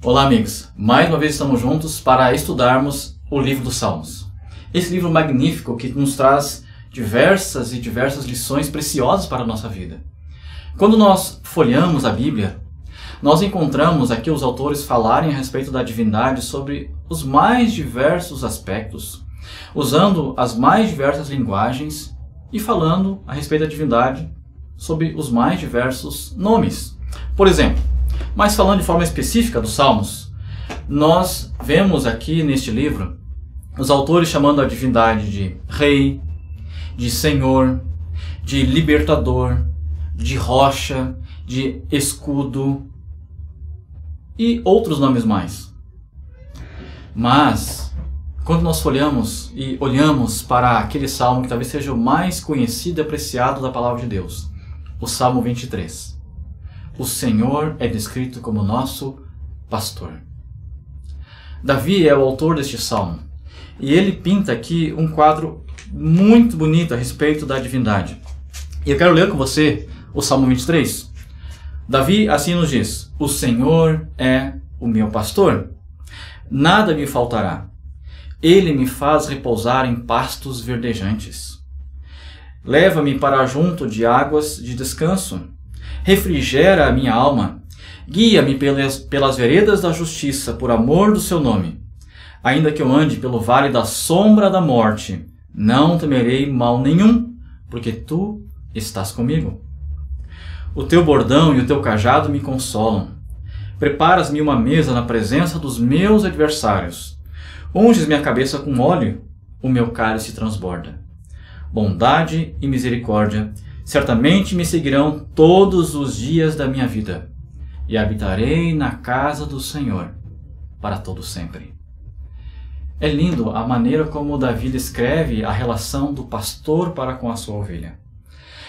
Olá amigos, mais uma vez estamos juntos para estudarmos o livro dos Salmos. Esse livro magnífico que nos traz diversas lições preciosas para a nossa vida. Quando nós folheamos a Bíblia, nós encontramos aqui os autores falarem a respeito da divindade sobre os mais diversos aspectos, usando as mais diversas linguagens e falando a respeito da divindade sobre os mais diversos nomes. Por exemplo, mas falando de forma específica dos Salmos, nós vemos aqui neste livro os autores chamando a divindade de Rei, de Senhor, de Libertador, de Rocha, de Escudo e outros nomes mais. Mas, quando nós folheamos e olhamos para aquele salmo que talvez seja o mais conhecido e apreciado da palavra de Deus, o Salmo 23. O Senhor é descrito como nosso pastor. Davi é o autor deste salmo e ele pinta aqui um quadro muito bonito a respeito da divindade. E eu quero ler com você o Salmo 23. Davi assim nos diz: O Senhor é o meu pastor, nada me faltará. Ele me faz repousar em pastos verdejantes. Leva-me para junto de águas de descanso. Refrigera a minha alma, guia-me pelas veredas da justiça, por amor do seu nome. Ainda que eu ande pelo vale da sombra da morte, não temerei mal nenhum, porque tu estás comigo. O teu bordão e o teu cajado me consolam. Preparas-me uma mesa na presença dos meus adversários. Unges minha cabeça com óleo, o meu cálice transborda. Bondade e misericórdia certamente me seguirão todos os dias da minha vida, e habitarei na casa do Senhor para todo sempre. É lindo a maneira como Davi descreve a relação do pastor para com a sua ovelha.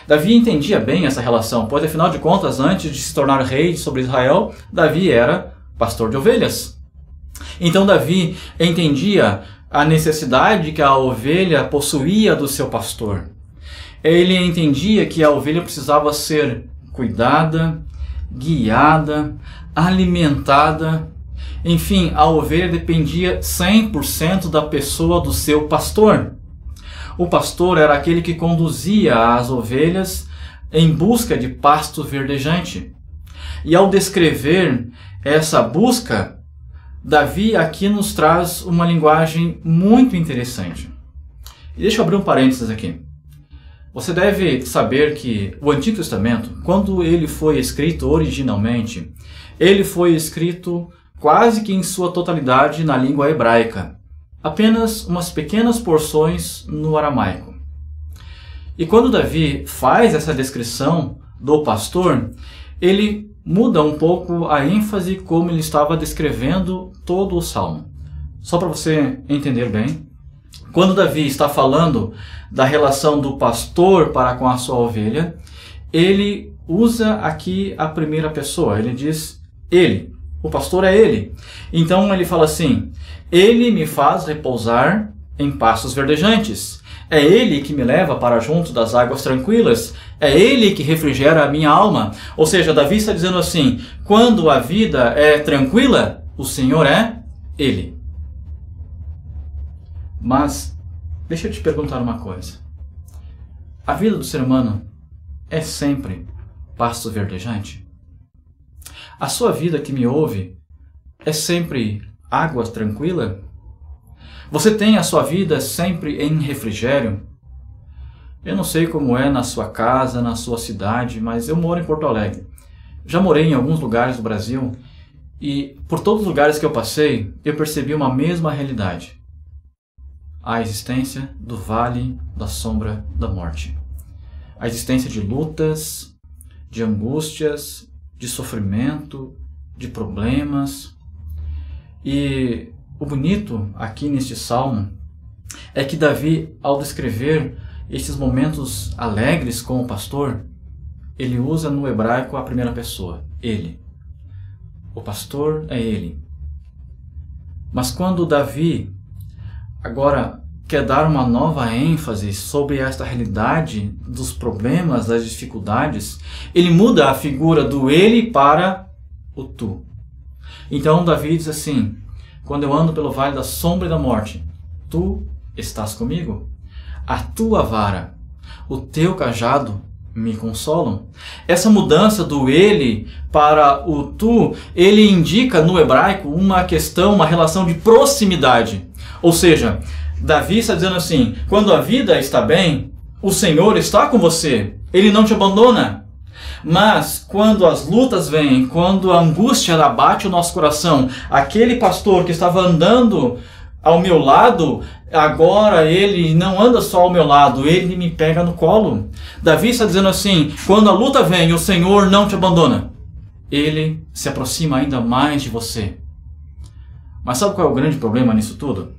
Davi entendia bem essa relação, pois afinal de contas, antes de se tornar rei sobre Israel, Davi era pastor de ovelhas. Então Davi entendia a necessidade que a ovelha possuía do seu pastor. Ele entendia que a ovelha precisava ser cuidada, guiada, alimentada. Enfim, a ovelha dependia 100% da pessoa do seu pastor. O pastor era aquele que conduzia as ovelhas em busca de pasto verdejante. E ao descrever essa busca, Davi aqui nos traz uma linguagem muito interessante. E deixa eu abrir um parênteses aqui. Você deve saber que o Antigo Testamento, quando ele foi escrito originalmente, ele foi escrito quase que em sua totalidade na língua hebraica. Apenas umas pequenas porções no aramaico. E quando Davi faz essa descrição do pastor, ele muda um pouco a ênfase como ele estava descrevendo todo o salmo. Só para você entender bem, quando Davi está falando da relação do pastor para com a sua ovelha, ele usa aqui a primeira pessoa. Ele diz ele, o pastor é ele. Então ele fala assim: ele me faz repousar em pastos verdejantes. É ele que me leva para junto das águas tranquilas. É ele que refrigera a minha alma. Ou seja, Davi está dizendo assim: quando a vida é tranquila, o Senhor é ele. Mas deixa eu te perguntar uma coisa. A vida do ser humano é sempre pasto verdejante? A sua vida que me ouve é sempre água tranquila? Você tem a sua vida sempre em refrigério? Eu não sei como é na sua casa, na sua cidade, mas eu moro em Porto Alegre. Já morei em alguns lugares do Brasil e por todos os lugares que eu passei, eu percebi uma mesma realidade. A existência do vale da sombra da morte. A existência de lutas, de angústias, de sofrimento, de problemas. E o bonito aqui neste salmo é que Davi, ao descrever esses momentos alegres com o pastor, ele usa no hebraico a primeira pessoa, ele. O pastor é ele. Mas quando Davi agora quer dar uma nova ênfase sobre esta realidade dos problemas, das dificuldades, ele muda a figura do ele para o tu. Então Davi diz assim: quando eu ando pelo vale da sombra e da morte, tu estás comigo. A tua vara, o teu cajado me consolam. Essa mudança do ele para o tu, ele indica no hebraico uma questão, uma relação de proximidade. Ou seja, Davi está dizendo assim: quando a vida está bem, o Senhor está com você, Ele não te abandona. Mas quando as lutas vêm, quando a angústia abate o nosso coração, aquele pastor que estava andando ao meu lado, agora ele não anda só ao meu lado, ele me pega no colo. Davi está dizendo assim: quando a luta vem, o Senhor não te abandona. Ele se aproxima ainda mais de você. Mas sabe qual é o grande problema nisso tudo?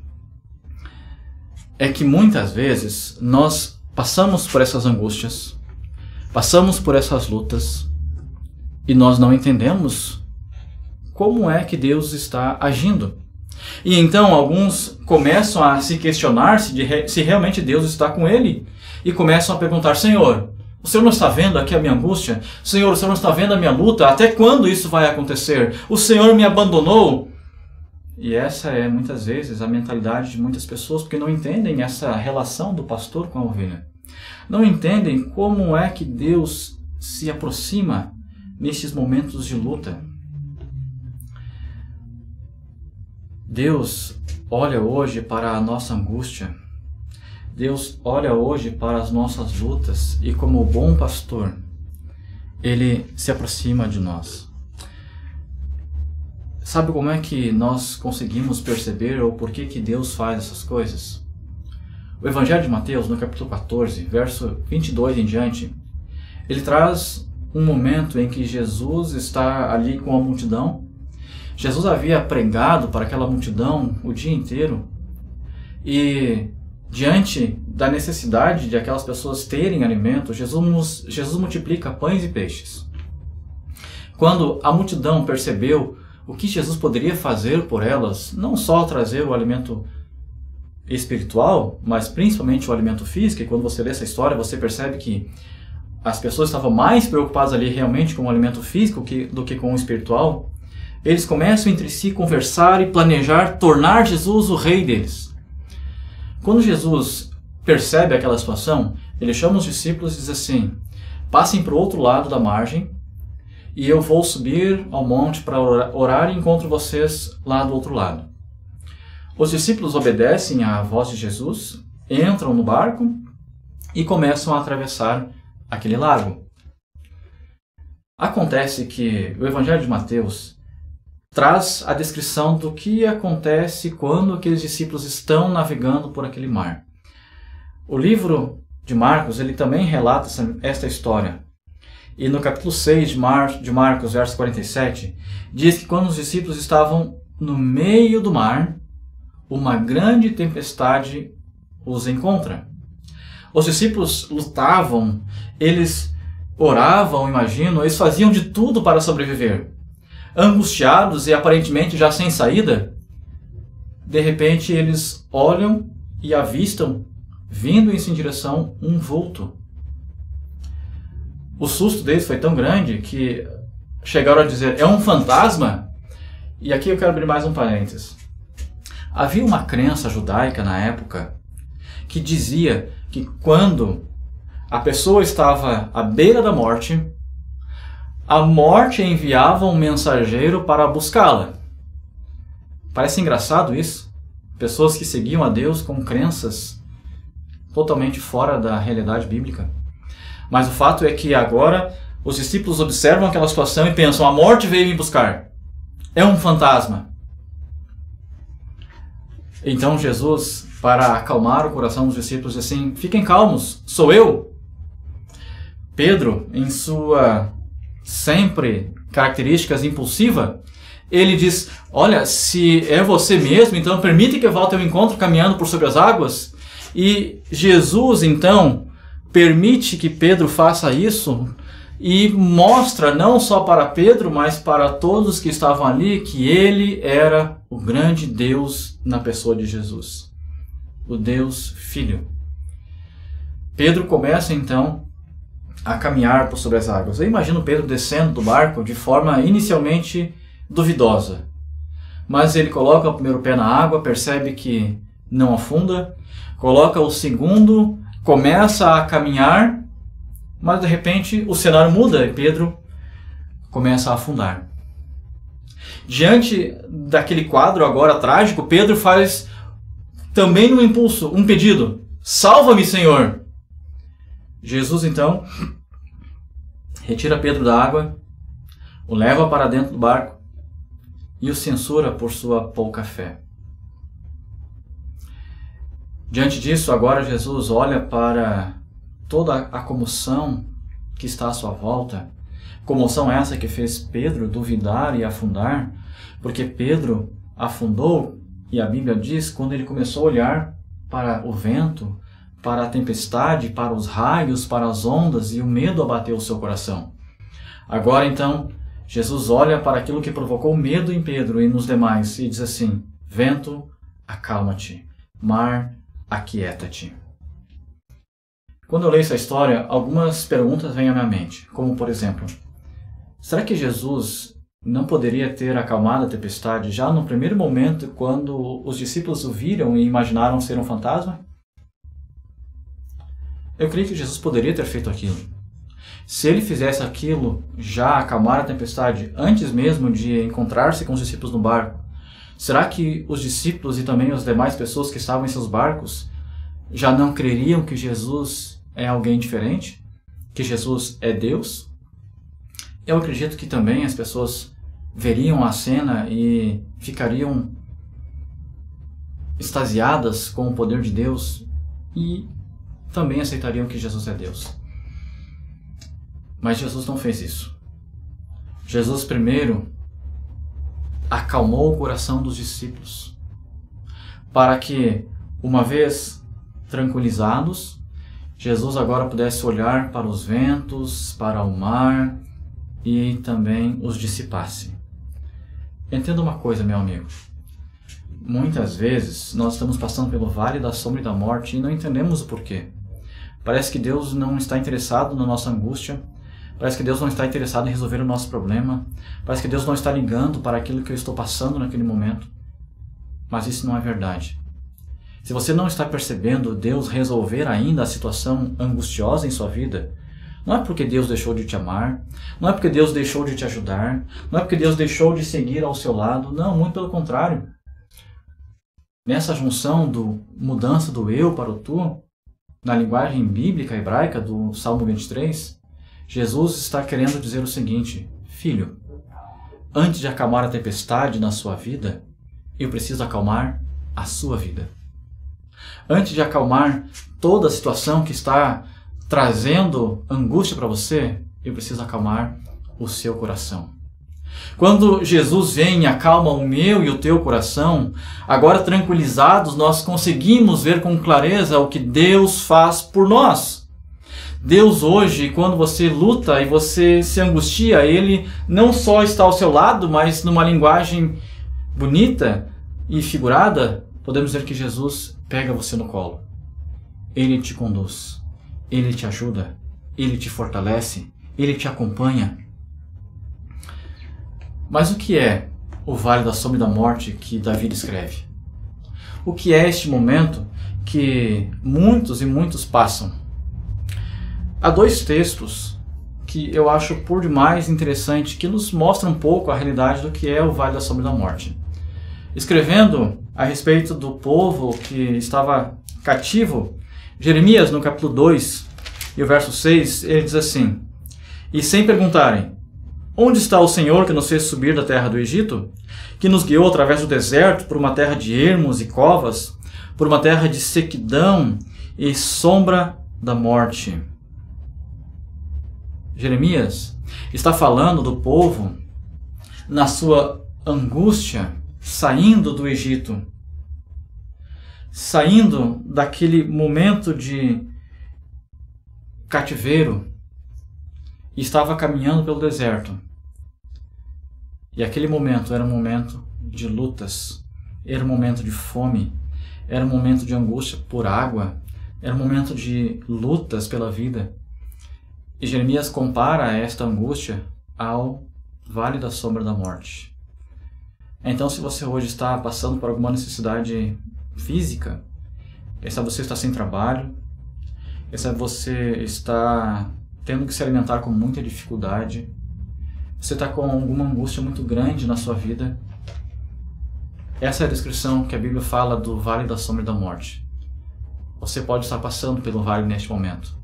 É que muitas vezes nós passamos por essas angústias, passamos por essas lutas e nós não entendemos como é que Deus está agindo. E então alguns começam a se questionar se realmente Deus está com ele e começam a perguntar: Senhor, o Senhor não está vendo aqui a minha angústia? Senhor, o Senhor não está vendo a minha luta? Até quando isso vai acontecer? O Senhor me abandonou? E essa é muitas vezes a mentalidade de muitas pessoas, porque não entendem essa relação do pastor com a ovelha. Não entendem como é que Deus se aproxima nesses momentos de luta. Deus olha hoje para a nossa angústia. Deus olha hoje para as nossas lutas e, como bom pastor, Ele se aproxima de nós. Sabe como é que nós conseguimos perceber ou por que Deus faz essas coisas? O Evangelho de Mateus, no capítulo 14, verso 22 em diante, ele traz um momento em que Jesus está ali com a multidão. Jesus havia pregado para aquela multidão o dia inteiro e, diante da necessidade de aquelas pessoas terem alimento, Jesus multiplica pães e peixes. Quando a multidão percebeu o que Jesus poderia fazer por elas, não só trazer o alimento espiritual, mas principalmente o alimento físico, e quando você lê essa história, você percebe que as pessoas estavam mais preocupadas ali realmente com o alimento físico do que com o espiritual. Eles começam entre si a conversar e planejar tornar Jesus o rei deles. Quando Jesus percebe aquela situação, ele chama os discípulos e diz assim: passem para o outro lado da margem e eu vou subir ao monte para orar e encontro vocês lá do outro lado. Os discípulos obedecem à voz de Jesus, entram no barco e começam a atravessar aquele lago. Acontece que o Evangelho de Mateus traz a descrição do que acontece quando aqueles discípulos estão navegando por aquele mar. O livro de Marcos, ele também relata esta história. E no capítulo 6 de Marcos, verso 47, diz que quando os discípulos estavam no meio do mar, uma grande tempestade os encontra. Os discípulos lutavam, eles oravam, imagino, eles faziam de tudo para sobreviver. Angustiados e aparentemente já sem saída, de repente eles olham e avistam, vindo em sua direção, um vulto. O susto deles foi tão grande que chegaram a dizer: é um fantasma? E aqui eu quero abrir mais um parênteses. Havia uma crença judaica na época que dizia que quando a pessoa estava à beira da morte, a morte enviava um mensageiro para buscá-la. Parece engraçado isso. Pessoas que seguiam a Deus com crenças totalmente fora da realidade bíblica. Mas o fato é que agora os discípulos observam aquela situação e pensam: a morte veio me buscar. É um fantasma. Então Jesus, para acalmar o coração dos discípulos, diz assim: fiquem calmos, sou eu. Pedro, em sua sempre características impulsiva, ele diz: olha, se é você mesmo, então permite que eu volte ao encontro caminhando por sobre as águas. E Jesus, então, permite que Pedro faça isso e mostra não só para Pedro, mas para todos que estavam ali, que ele era o grande Deus na pessoa de Jesus, o Deus Filho. Pedro começa então a caminhar por sobre as águas. Eu imagino Pedro descendo do barco de forma inicialmente duvidosa. Mas ele coloca o primeiro pé na água, percebe que não afunda, coloca o segundo, começa a caminhar, mas de repente o cenário muda e Pedro começa a afundar. Diante daquele quadro agora trágico, Pedro faz também um impulso, um pedido: salva-me, Senhor! Jesus então retira Pedro da água, o leva para dentro do barco e o censura por sua pouca fé. Diante disso, agora Jesus olha para toda a comoção que está à sua volta, comoção essa que fez Pedro duvidar e afundar, porque Pedro afundou, e a Bíblia diz, quando ele começou a olhar para o vento, para a tempestade, para os raios, para as ondas, e o medo abateu o seu coração. Agora então, Jesus olha para aquilo que provocou medo em Pedro e nos demais e diz assim: vento, acalma-te, mar, aquieta-te. Quando eu leio essa história, algumas perguntas vêm à minha mente, como por exemplo, será que Jesus não poderia ter acalmado a tempestade já no primeiro momento quando os discípulos o viram e imaginaram ser um fantasma? Eu creio que Jesus poderia ter feito aquilo. Se ele fizesse aquilo, já acalmar a tempestade, antes mesmo de encontrar-se com os discípulos no barco, será que os discípulos e também as demais pessoas que estavam em seus barcos já não creriam que Jesus é alguém diferente? Que Jesus é Deus? Eu acredito que também as pessoas veriam a cena e ficariam extasiadas com o poder de Deus e também aceitariam que Jesus é Deus. Mas Jesus não fez isso. Jesus primeiro acalmou o coração dos discípulos, para que, uma vez tranquilizados, Jesus agora pudesse olhar para os ventos, para o mar e também os dissipasse. Entenda uma coisa, meu amigo. Muitas vezes nós estamos passando pelo vale da sombra e da morte e não entendemos o porquê. Parece que Deus não está interessado na nossa angústia. Parece que Deus não está interessado em resolver o nosso problema. Parece que Deus não está ligando para aquilo que eu estou passando naquele momento. Mas isso não é verdade. Se você não está percebendo Deus resolver ainda a situação angustiosa em sua vida, não é porque Deus deixou de te amar, não é porque Deus deixou de te ajudar, não é porque Deus deixou de seguir ao seu lado, não, muito pelo contrário. Nessa junção do mudança do eu para o tu, na linguagem bíblica hebraica do Salmo 23, Jesus está querendo dizer o seguinte: filho, antes de acalmar a tempestade na sua vida, eu preciso acalmar a sua vida. Antes de acalmar toda a situação que está trazendo angústia para você, eu preciso acalmar o seu coração. Quando Jesus vem e acalma o meu e o teu coração, agora tranquilizados, nós conseguimos ver com clareza o que Deus faz por nós. Deus hoje, quando você luta e você se angustia, Ele não só está ao seu lado, mas numa linguagem bonita e figurada, podemos dizer que Jesus pega você no colo. Ele te conduz, Ele te ajuda, Ele te fortalece, Ele te acompanha. Mas o que é o vale da sombra e da morte que Davi descreve? O que é este momento que muitos e muitos passam? Há dois textos que eu acho por demais interessante, que nos mostram um pouco a realidade do que é o vale da sombra e da morte. Escrevendo a respeito do povo que estava cativo, Jeremias, no capítulo 2, e o verso 6, ele diz assim: e sem perguntarem, onde está o Senhor que nos fez subir da terra do Egito, que nos guiou através do deserto por uma terra de ermos e covas, por uma terra de sequidão e sombra da morte? Jeremias está falando do povo na sua angústia, saindo do Egito, saindo daquele momento de cativeiro, e estava caminhando pelo deserto. E aquele momento era um momento de lutas, era um momento de fome, era um momento de angústia por água, era um momento de lutas pela vida. E Jeremias compara esta angústia ao vale da sombra da morte. Então, se você hoje está passando por alguma necessidade física, você está sem trabalho, você está tendo que se alimentar com muita dificuldade, você está com alguma angústia muito grande na sua vida, essa é a descrição que a Bíblia fala do vale da sombra da morte. Você pode estar passando pelo vale neste momento.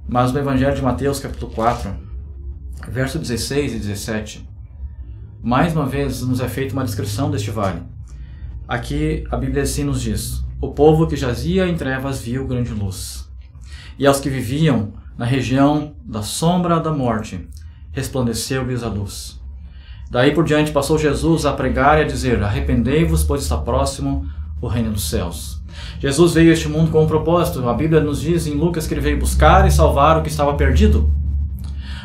Mas no Evangelho de Mateus, capítulo 4, verso 16 e 17, mais uma vez nos é feita uma descrição deste vale. Aqui a Bíblia assim nos diz: o povo que jazia em trevas viu grande luz. E aos que viviam na região da sombra da morte, resplandeceu-lhes a luz. Daí por diante passou Jesus a pregar e a dizer: arrependei-vos, pois está próximo o reino dos céus. Jesus veio a este mundo com um propósito. A Bíblia nos diz em Lucas que ele veio buscar e salvar o que estava perdido.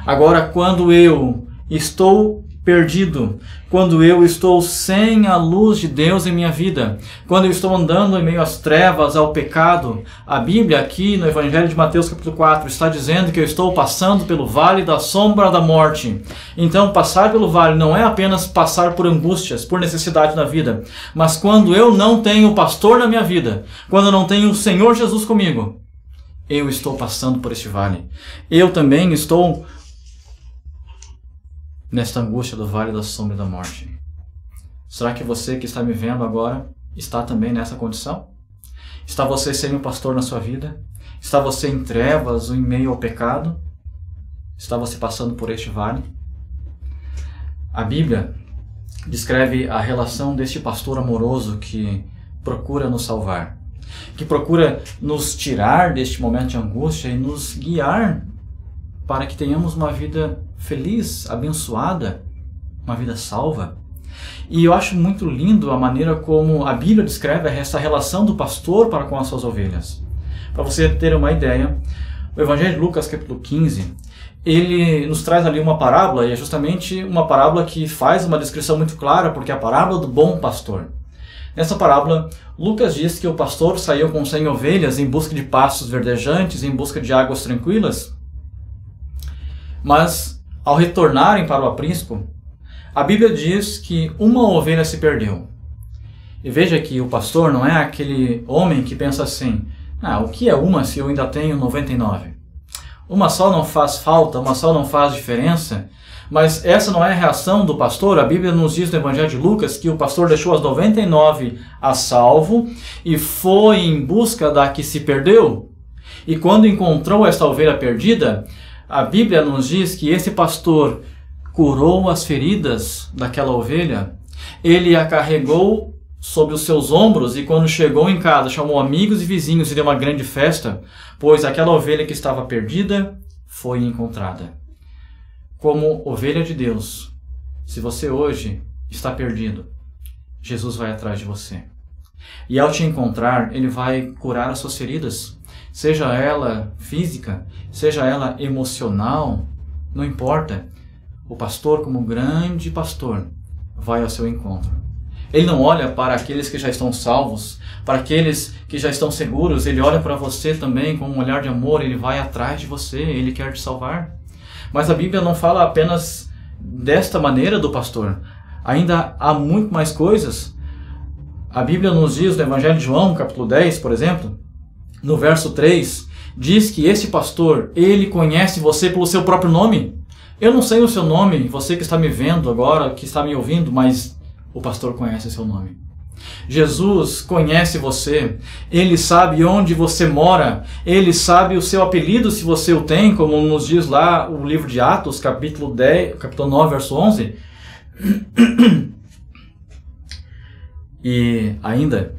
Agora, quando eu estou perdido, quando eu estou sem a luz de Deus em minha vida, quando eu estou andando em meio às trevas, ao pecado, a Bíblia aqui no Evangelho de Mateus capítulo 4 está dizendo que eu estou passando pelo vale da sombra da morte. Então, passar pelo vale não é apenas passar por angústias, por necessidade na vida, mas quando eu não tenho o pastor na minha vida, quando eu não tenho o Senhor Jesus comigo, eu estou passando por este vale. Eu também estou nesta angústia do vale da sombra da morte. Será que você que está me vendo agora está também nessa condição? Está você sem o pastor na sua vida? Está você em trevas ou em meio ao pecado? Está você passando por este vale? A Bíblia descreve a relação deste pastor amoroso que procura nos salvar, que procura nos tirar deste momento de angústia e nos guiar para que tenhamos uma vida feliz, abençoada, uma vida salva. E eu acho muito lindo a maneira como a Bíblia descreve essa relação do pastor para com as suas ovelhas. Para você ter uma ideia, o Evangelho de Lucas, capítulo 15, ele nos traz ali uma parábola, e é justamente uma parábola que faz uma descrição muito clara, porque é a parábola do bom pastor. Nessa parábola, Lucas diz que o pastor saiu com 100 ovelhas em busca de pastos verdejantes, em busca de águas tranquilas, mas ao retornarem para o aprisco, a Bíblia diz que uma ovelha se perdeu. E veja que o pastor não é aquele homem que pensa assim: o que é uma se eu ainda tenho 99? Uma só não faz falta, uma só não faz diferença. Mas essa não é a reação do pastor. A Bíblia nos diz no Evangelho de Lucas que o pastor deixou as 99 a salvo e foi em busca da que se perdeu. E quando encontrou esta ovelha perdida, a Bíblia nos diz que esse pastor curou as feridas daquela ovelha, ele a carregou sobre os seus ombros e quando chegou em casa chamou amigos e vizinhos e deu uma grande festa, pois aquela ovelha que estava perdida foi encontrada. Como ovelha de Deus, se você hoje está perdido, Jesus vai atrás de você. E ao te encontrar, ele vai curar as suas feridas, seja ela física, seja ela emocional, não importa. O pastor, como grande pastor, vai ao seu encontro. Ele não olha para aqueles que já estão salvos, para aqueles que já estão seguros, ele olha para você também com um olhar de amor, ele vai atrás de você, ele quer te salvar. Mas a Bíblia não fala apenas desta maneira do pastor. Ainda há muito mais coisas. A Bíblia nos diz no Evangelho de João, capítulo 10, por exemplo, no verso 3, diz que esse pastor, ele conhece você pelo seu próprio nome. Eu não sei o seu nome, você que está me vendo agora, que está me ouvindo, mas o pastor conhece o seu nome. Jesus conhece você, ele sabe onde você mora, ele sabe o seu apelido se você o tem, como nos diz lá o livro de Atos, capítulo 9, verso 11. E ainda,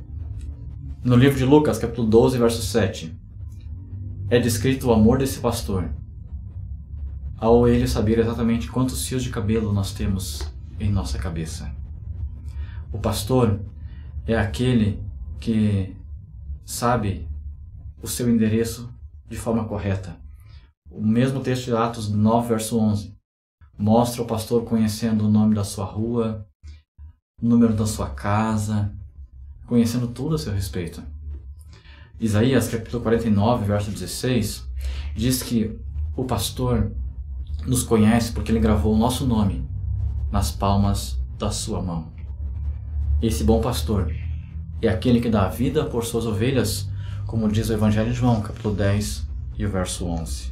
no livro de Lucas, capítulo 12, verso 7, é descrito o amor desse pastor, ao ele saber exatamente quantos fios de cabelo nós temos em nossa cabeça. O pastor é aquele que sabe o seu endereço de forma correta. O mesmo texto de Atos 9, verso 11, mostra o pastor conhecendo o nome da sua rua, o número da sua casa, conhecendo tudo a seu respeito. Isaías, capítulo 49, verso 16, diz que o pastor nos conhece porque ele gravou o nosso nome nas palmas da sua mão. Esse bom pastor é aquele que dá a vida por suas ovelhas, como diz o Evangelho de João, capítulo 10 e o verso 11.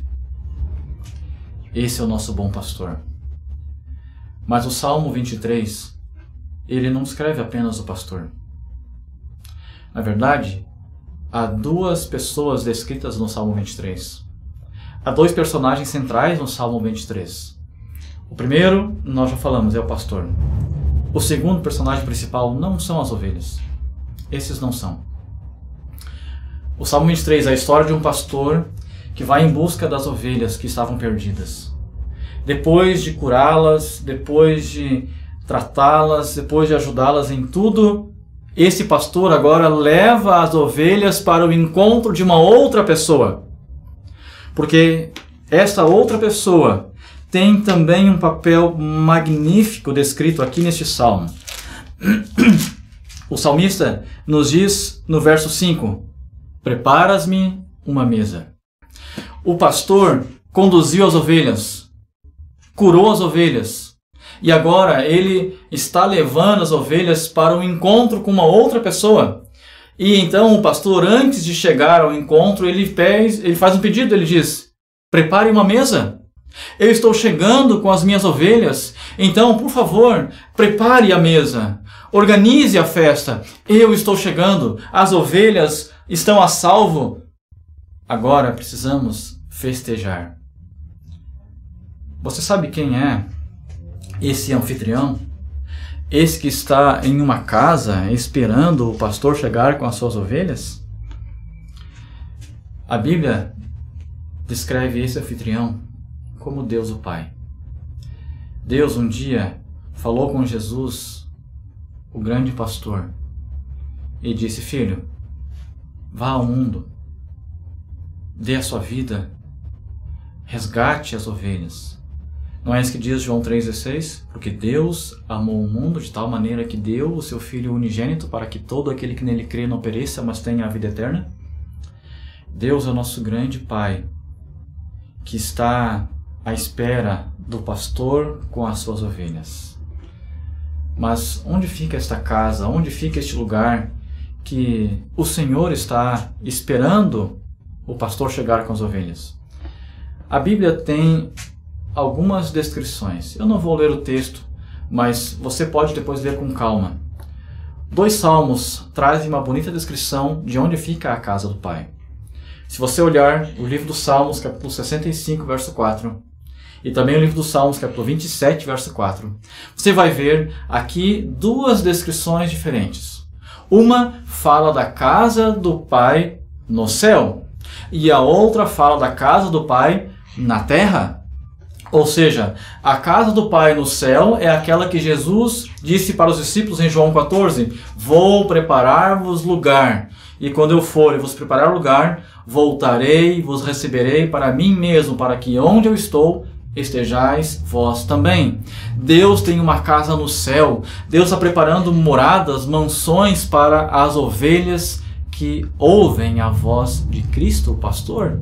Esse é o nosso bom pastor. Mas o Salmo 23, ele não descreve apenas o pastor. Na verdade, há duas pessoas descritas no Salmo 23. Há dois personagens centrais no Salmo 23. O primeiro, nós já falamos, é o pastor. O segundo personagem principal não são as ovelhas. Esses não são. O Salmo 23 é a história de um pastor que vai em busca das ovelhas que estavam perdidas. Depois de curá-las, depois de tratá-las, depois de ajudá-las em tudo, esse pastor agora leva as ovelhas para o encontro de uma outra pessoa. Porque essa outra pessoa tem também um papel magnífico descrito aqui neste salmo. O salmista nos diz no verso 5: preparas-me uma mesa. O pastor conduziu as ovelhas, curou as ovelhas, e agora ele está levando as ovelhas para um encontro com uma outra pessoa. E então o pastor, antes de chegar ao encontro, ele faz um pedido, ele diz: prepare uma mesa. Eu estou chegando com as minhas ovelhas, então, por favor, prepare a mesa. Organize a festa. Eu estou chegando, as ovelhas estão a salvo. Agora precisamos festejar. Você sabe quem é esse anfitrião? Esse que está em uma casa esperando o pastor chegar com as suas ovelhas? A Bíblia descreve esse anfitrião como Deus o Pai. Deus um dia falou com Jesus, o grande pastor, e disse: filho, vá ao mundo, dê a sua vida, resgate as ovelhas. Não é isso que diz João 3,16? Porque Deus amou o mundo de tal maneira que deu o seu Filho unigênito para que todo aquele que nele crê não pereça, mas tenha a vida eterna. Deus é o nosso grande Pai, que está à espera do pastor com as suas ovelhas. Mas onde fica esta casa? Onde fica este lugar que o Senhor está esperando o pastor chegar com as ovelhas? A Bíblia tem algumas descrições. Eu não vou ler o texto, mas você pode depois ler com calma. 2 salmos trazem uma bonita descrição de onde fica a casa do Pai. Se você olhar o livro dos Salmos, capítulo 65, verso 4, e também o livro dos Salmos, capítulo 27, verso 4, você vai ver aqui 2 descrições diferentes. Uma fala da casa do Pai no céu, e a outra fala da casa do Pai na terra. Ou seja, a casa do Pai no céu é aquela que Jesus disse para os discípulos em João 14: vou preparar-vos lugar, e quando eu for e vos preparar lugar, voltarei e vos receberei para mim mesmo, para que onde eu estou, estejais vós também. Deus tem uma casa no céu. Deus está preparando moradas, mansões para as ovelhas que ouvem a voz de Cristo, o pastor.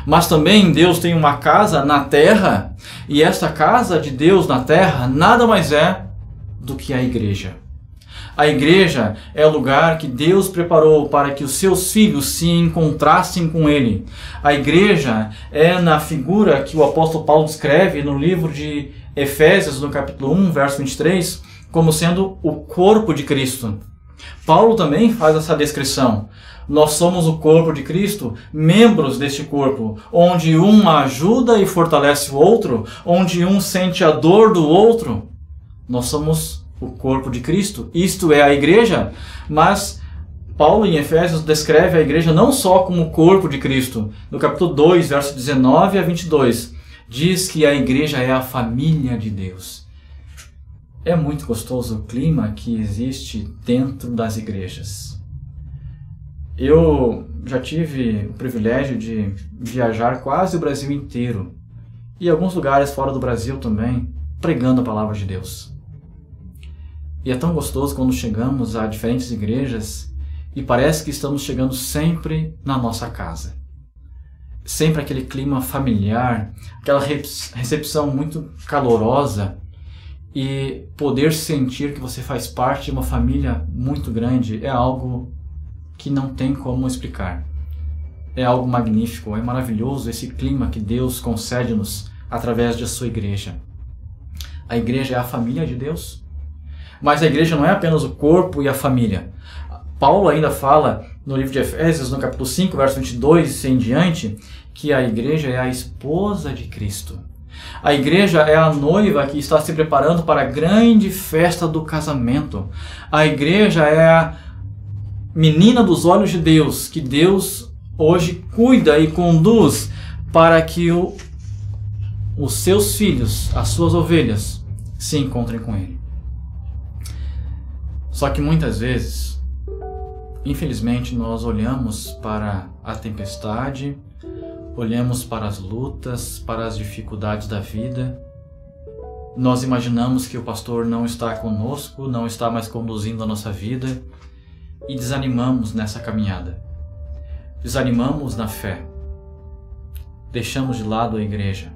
Mas também Deus tem uma casa na terra, e esta casa de Deus na terra nada mais é do que a igreja. A igreja é o lugar que Deus preparou para que os seus filhos se encontrassem com Ele. A igreja é na figura que o apóstolo Paulo descreve no livro de Efésios, no capítulo 1, verso 23, como sendo o corpo de Cristo. Paulo também faz essa descrição. Nós somos o corpo de Cristo, membros deste corpo, onde um ajuda e fortalece o outro, onde um sente a dor do outro. Nós somos o corpo de Cristo, isto é a igreja, mas Paulo em Efésios descreve a igreja não só como o corpo de Cristo. No capítulo 2, verso 19 a 22, diz que a igreja é a família de Deus. É muito gostoso o clima que existe dentro das igrejas. Eu já tive o privilégio de viajar quase o Brasil inteiro, e alguns lugares fora do Brasil também, pregando a palavra de Deus. E é tão gostoso quando chegamos a diferentes igrejas e parece que estamos chegando sempre na nossa casa. Sempre aquele clima familiar, aquela recepção muito calorosa. e poder sentir que você faz parte de uma família muito grande é algo que não tem como explicar. É algo magnífico, é maravilhoso esse clima que Deus concede-nos através de sua igreja. A igreja é a família de Deus, mas a igreja não é apenas o corpo e a família. Paulo ainda fala no livro de Efésios, no capítulo 5, verso 22 e em diante, que a igreja é a esposa de Cristo. A igreja é a noiva que está se preparando para a grande festa do casamento. A igreja é a menina dos olhos de Deus, que Deus hoje cuida e conduz para que os seus filhos, as suas ovelhas, se encontrem com Ele. Só que muitas vezes, infelizmente, nós olhamos para a tempestade, olhamos para as lutas, para as dificuldades da vida. Nós imaginamos que o pastor não está conosco, não está mais conduzindo a nossa vida e desanimamos nessa caminhada. Desanimamos na fé. Deixamos de lado a igreja.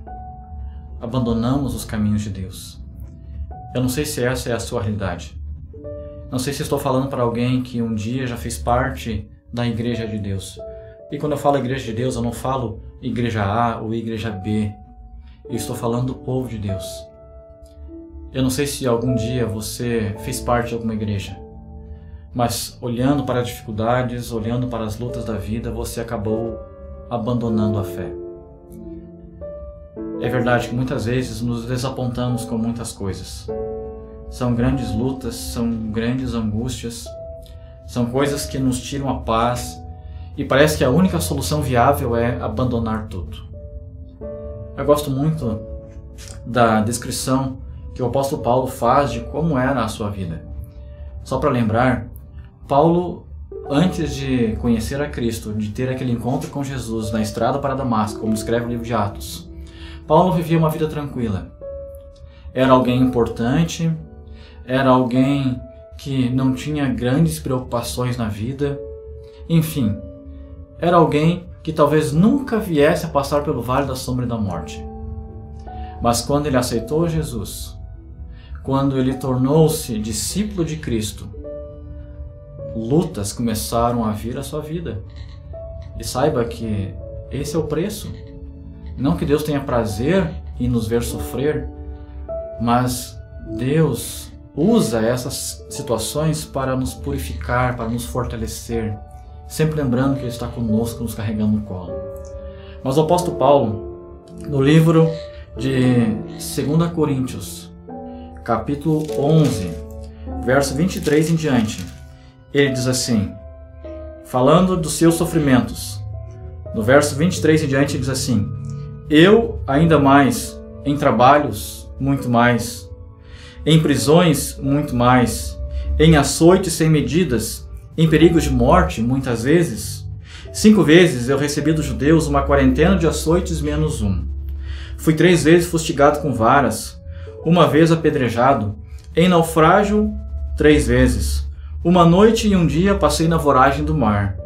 Abandonamos os caminhos de Deus. Eu não sei se essa é a sua realidade. Não sei se estou falando para alguém que um dia já fez parte da igreja de Deus. E quando eu falo igreja de Deus, eu não falo igreja A ou igreja B. Eu estou falando do povo de Deus. Eu não sei se algum dia você fez parte de alguma igreja, mas olhando para as dificuldades, olhando para as lutas da vida, você acabou abandonando a fé. É verdade que muitas vezes nos desapontamos com muitas coisas. São grandes lutas, são grandes angústias, são coisas que nos tiram a paz e parece que a única solução viável é abandonar tudo. Eu gosto muito da descrição que o apóstolo Paulo faz de como era a sua vida. Só para lembrar, Paulo, antes de conhecer a Cristo, de ter aquele encontro com Jesus na estrada para Damasco, como escreve o livro de Atos, Paulo vivia uma vida tranquila. Era alguém importante, era alguém que não tinha grandes preocupações na vida, enfim, era alguém que talvez nunca viesse a passar pelo vale da sombra da morte. Mas quando ele aceitou Jesus, quando ele tornou-se discípulo de Cristo, lutas começaram a vir à sua vida. E saiba que esse é o preço. Não que Deus tenha prazer em nos ver sofrer, mas Deus usa essas situações para nos purificar, para nos fortalecer, sempre lembrando que Ele está conosco, nos carregando no colo. Mas o apóstolo Paulo, no livro de 2 Coríntios, capítulo 11, verso 23 em diante, ele diz assim, falando dos seus sofrimentos, no verso 23 em diante ele diz assim: eu ainda mais, em trabalhos muito mais, em prisões muito mais, em açoites sem medidas, em perigos de morte muitas vezes. 5 vezes eu recebi dos judeus uma quarentena de açoites menos um. Fui 3 vezes fustigado com varas, 1 vez apedrejado, em naufrágio 3 vezes. 1 noite e 1 dia passei na voragem do mar.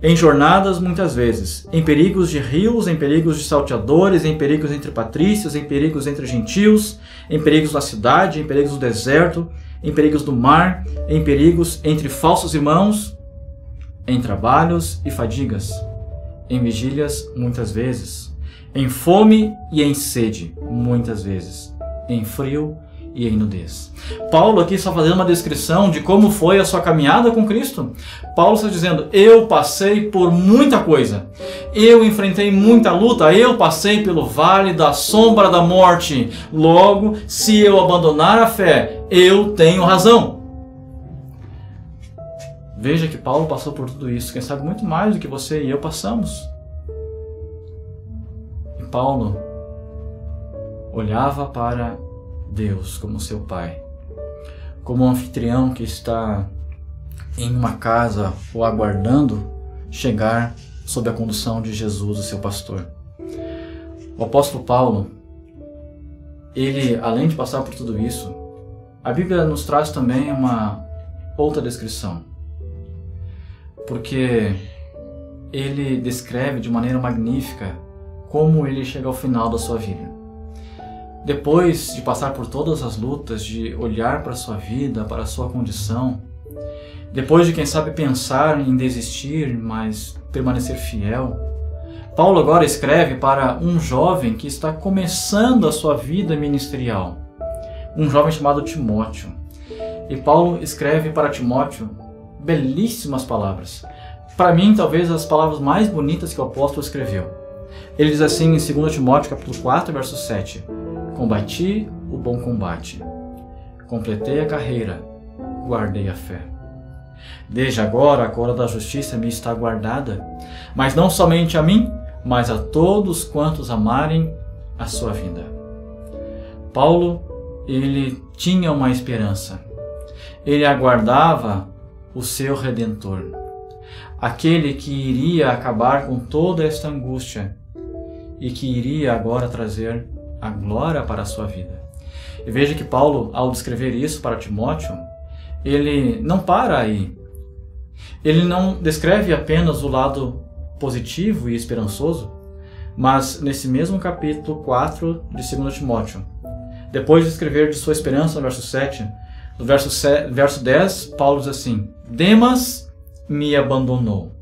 Em jornadas muitas vezes, em perigos de rios, em perigos de salteadores, em perigos entre patrícios, em perigos entre gentios, em perigos na cidade, em perigos do deserto, em perigos do mar, em perigos entre falsos irmãos, em trabalhos e fadigas, em vigílias muitas vezes, em fome e em sede muitas vezes, em frio e em nudez. Paulo aqui está fazendo uma descrição de como foi a sua caminhada com Cristo. Paulo está dizendo, eu passei por muita coisa, eu enfrentei muita luta, eu passei pelo vale da sombra da morte, logo, se eu abandonar a fé, eu tenho razão. Veja que Paulo passou por tudo isso, quem sabe muito mais do que você e eu passamos. E Paulo olhava para Deus como seu pai, como um anfitrião que está em uma casa o aguardando chegar sob a condução de Jesus, o seu pastor. O apóstolo Paulo, ele, além de passar por tudo isso, a Bíblia nos traz também uma outra descrição, porque ele descreve de maneira magnífica como ele chega ao final da sua vida. depois de passar por todas as lutas, de olhar para a sua vida, para a sua condição, depois de, quem sabe, pensar em desistir, mas permanecer fiel, Paulo agora escreve para um jovem que está começando a sua vida ministerial, um jovem chamado Timóteo. E Paulo escreve para Timóteo belíssimas palavras. Para mim, talvez as palavras mais bonitas que o apóstolo escreveu. Ele diz assim em 2 Timóteo capítulo 4, verso 7: Combati o bom combate, completei a carreira, guardei a fé. Desde agora a coroa da justiça me está guardada, mas não somente a mim, mas a todos quantos amarem a sua vinda. Paulo, ele tinha uma esperança. Ele aguardava o seu Redentor, aquele que iria acabar com toda esta angústia e que iria agora trazer a glória para a sua vida. E veja que Paulo, ao descrever isso para Timóteo, ele não para aí. Ele não descreve apenas o lado positivo e esperançoso, mas nesse mesmo capítulo 4 de 2 Timóteo, depois de escrever de sua esperança no verso 7, no verso 10, Paulo diz assim: Demas me abandonou.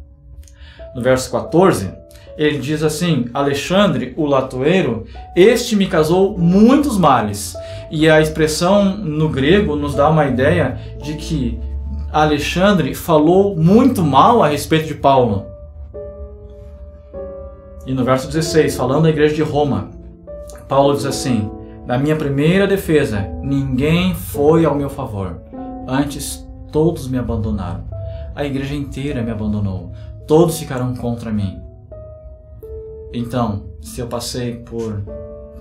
No verso 14, ele diz assim: Alexandre, o latoeiro, este me causou muitos males. E a expressão no grego nos dá uma ideia de que Alexandre falou muito mal a respeito de Paulo. E no verso 16, falando da igreja de Roma, Paulo diz assim: Na minha primeira defesa, ninguém foi ao meu favor. Antes, todos me abandonaram. A igreja inteira me abandonou. Todos ficaram contra mim. Então, se eu passei por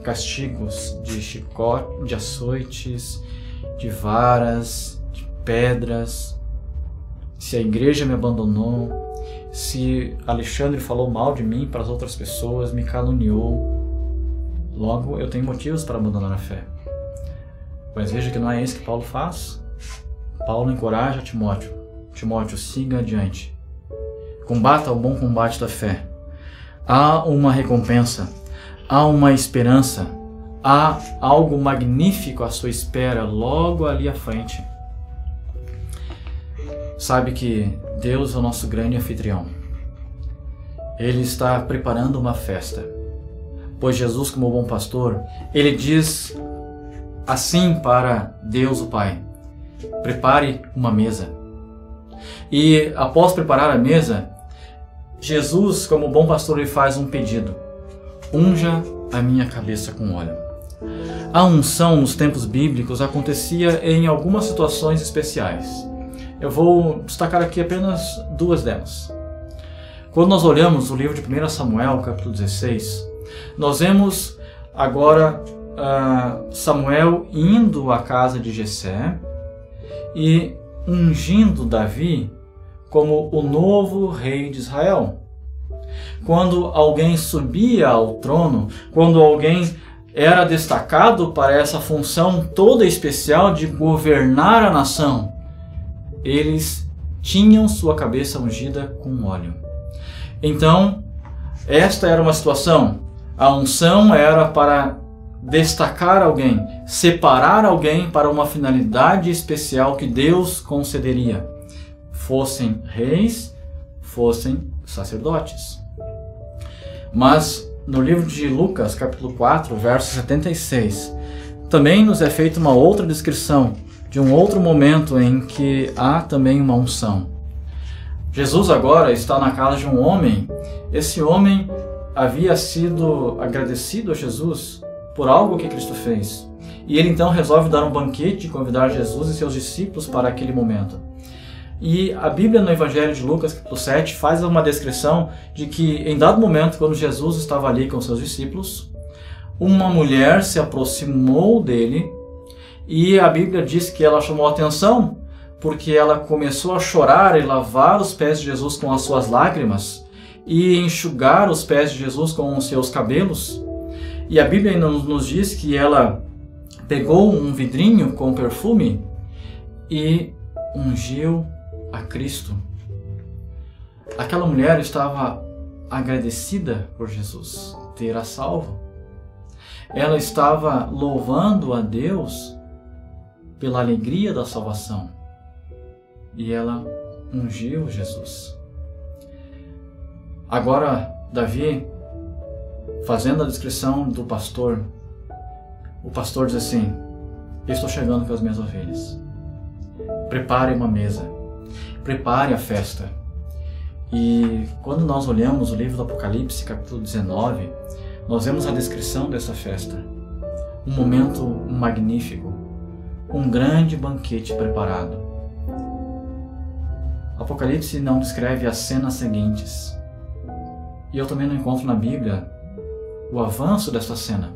castigos de chicote, de açoites, de varas, de pedras, se a igreja me abandonou, se Alexandre falou mal de mim para as outras pessoas, me caluniou, logo eu tenho motivos para abandonar a fé. Mas veja que não é isso que Paulo faz. Paulo encoraja Timóteo: Timóteo, siga adiante. Combata o bom combate da fé. Há uma recompensa, há uma esperança, há algo magnífico à sua espera logo ali à frente. Sabe que Deus é o nosso grande anfitrião. Ele está preparando uma festa. Pois Jesus, como bom pastor, ele diz assim para Deus o Pai: prepare uma mesa. E após preparar a mesa, Jesus, como bom pastor, ele faz um pedido: unja a minha cabeça com óleo. A unção nos tempos bíblicos acontecia em algumas situações especiais. Eu vou destacar aqui apenas duas delas. Quando nós olhamos o livro de 1 Samuel, capítulo 16, nós vemos agora Samuel indo à casa de Jessé e ungindo Davi como o novo rei de Israel. Quando alguém subia ao trono, quando alguém era destacado para essa função toda especial de governar a nação, eles tinham sua cabeça ungida com óleo. Então, esta era uma situação. A unção era para destacar alguém, separar alguém para uma finalidade especial que Deus concederia. Fossem reis, fossem sacerdotes. Mas no livro de Lucas, capítulo 4, verso 76, também nos é feita uma outra descrição de um outro momento em que há também uma unção. Jesus agora está na casa de um homem. Esse homem havia sido agradecido a Jesus por algo que Cristo fez. E ele então resolve dar um banquete e convidar Jesus e seus discípulos para aquele momento. E a Bíblia no Evangelho de Lucas, capítulo 7, faz uma descrição de que em dado momento, quando Jesus estava ali com seus discípulos, uma mulher se aproximou dele e a Bíblia diz que ela chamou a atenção porque ela começou a chorar e lavar os pés de Jesus com as suas lágrimas e enxugar os pés de Jesus com os seus cabelos. E a Bíblia nos diz que ela pegou um vidrinho com perfume e ungiu a Cristo. Aquela mulher estava agradecida por Jesus ter a salvo. ela estava louvando a Deus pela alegria da salvação. E ela ungiu Jesus. Agora, Davi, fazendo a descrição do pastor, o pastor diz assim: eu estou chegando com as minhas ovelhas. Prepare uma mesa. Prepare a festa. E quando nós olhamos o livro do Apocalipse, capítulo 19, nós vemos a descrição dessa festa. Um momento magnífico. Um grande banquete preparado. Apocalipse não descreve as cenas seguintes. E eu também não encontro na Bíblia o avanço dessa cena.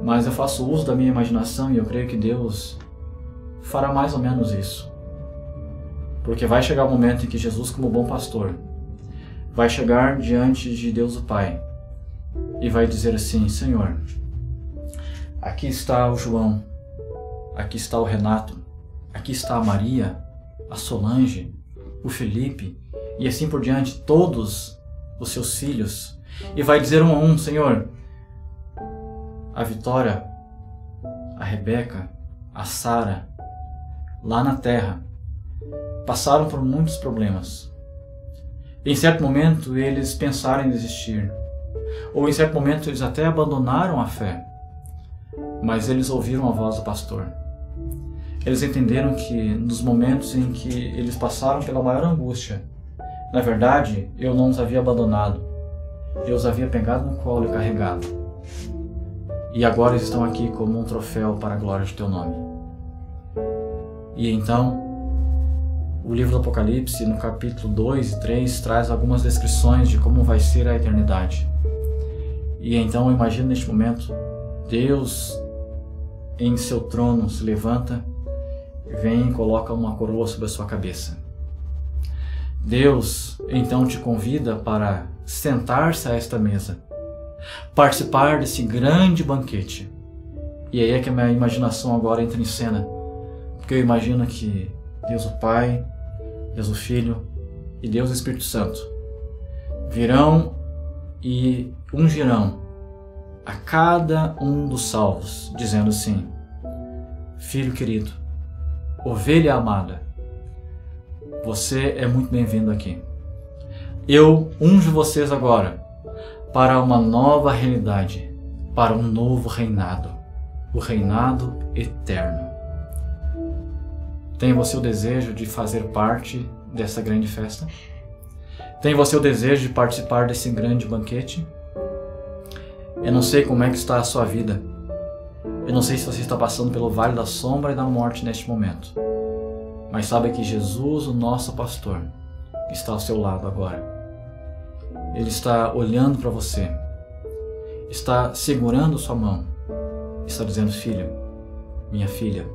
Mas eu faço uso da minha imaginação e eu creio que Deus fará mais ou menos isso. Porque vai chegar o momento em que Jesus, como bom pastor, vai chegar diante de Deus o Pai e vai dizer assim: Senhor, aqui está o João, aqui está o Renato, aqui está a Maria, a Solange, o Felipe e assim por diante, todos os seus filhos, e vai dizer um a um: Senhor, a Vitória, a Rebeca, a Sara, lá na terra, passaram por muitos problemas. Em certo momento eles pensaram em desistir, ou em certo momento eles até abandonaram a fé, mas eles ouviram a voz do pastor. Eles entenderam que nos momentos em que eles passaram pela maior angústia, na verdade, eu não os havia abandonado, eu os havia pegado no colo e carregado. E agora eles estão aqui como um troféu para a glória de teu nome. E então, o livro do Apocalipse, no capítulo 2 e 3, traz algumas descrições de como vai ser a eternidade. E então, eu imagino neste momento, Deus em seu trono se levanta, vem e coloca uma coroa sobre a sua cabeça. Deus então te convida para sentar-se a esta mesa, participar desse grande banquete. E aí é que a minha imaginação agora entra em cena, porque eu imagino que Deus o Pai, Deus o Filho e Deus o Espírito Santo virão e ungirão a cada um dos salvos, dizendo assim: Filho querido, ovelha amada, você é muito bem-vindo aqui. Eu unjo vocês agora para uma nova realidade, para um novo reinado, o reinado eterno. Tem você o desejo de fazer parte dessa grande festa? Tem você o desejo de participar desse grande banquete? Eu não sei como é que está a sua vida. Eu não sei se você está passando pelo vale da sombra e da morte neste momento. Mas saiba que Jesus, o nosso pastor, está ao seu lado agora. Ele está olhando para você. Está segurando sua mão. Está dizendo: filho, minha filha,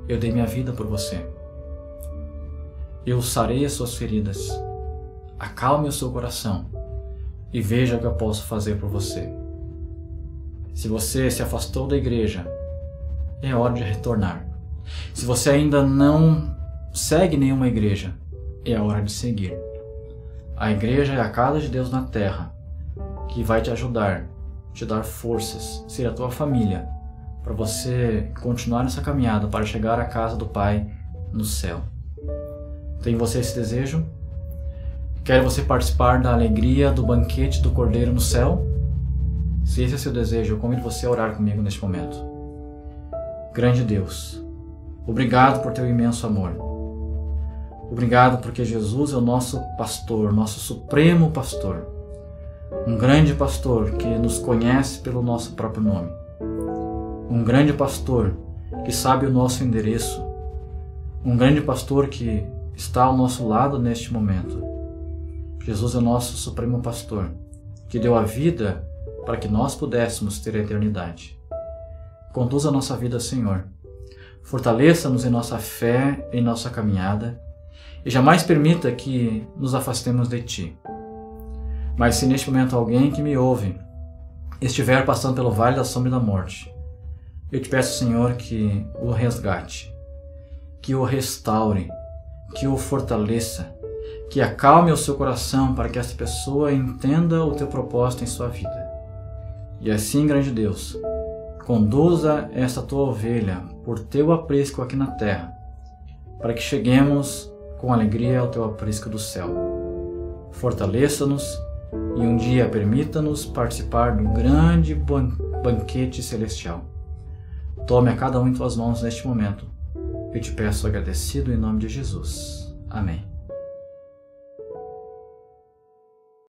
eu dei minha vida por você. Eu sarei as suas feridas. Acalme o seu coração e veja o que eu posso fazer por você. Se você se afastou da igreja, é hora de retornar. Se você ainda não segue nenhuma igreja, é hora de seguir. A igreja é a casa de Deus na terra, que vai te ajudar, te dar forças, ser a tua família, para você continuar nessa caminhada para chegar à casa do Pai no céu. Tem você esse desejo? Quer você participar da alegria do banquete do Cordeiro no céu? Se esse é seu desejo, eu convido você a orar comigo neste momento. Grande Deus, obrigado por teu imenso amor. Obrigado porque Jesus é o nosso pastor, nosso supremo pastor. Um grande pastor que nos conhece pelo nosso próprio nome. Um grande pastor que sabe o nosso endereço. Um grande pastor que está ao nosso lado neste momento. Jesus é o nosso supremo pastor, que deu a vida para que nós pudéssemos ter a eternidade. Conduza a nossa vida, Senhor. Fortaleça-nos em nossa fé, em nossa caminhada, e jamais permita que nos afastemos de Ti. Mas se neste momento alguém que me ouve estiver passando pelo vale da sombra e da morte, eu te peço, Senhor, que o resgate, que o restaure, que o fortaleça, que acalme o seu coração para que essa pessoa entenda o teu propósito em sua vida. E assim, grande Deus, conduza esta tua ovelha por teu aprisco aqui na terra, para que cheguemos com alegria ao teu aprisco do céu. Fortaleça-nos e um dia permita-nos participar de um grande banquete celestial. Tome a cada um em tuas mãos neste momento. Eu te peço agradecido em nome de Jesus. Amém.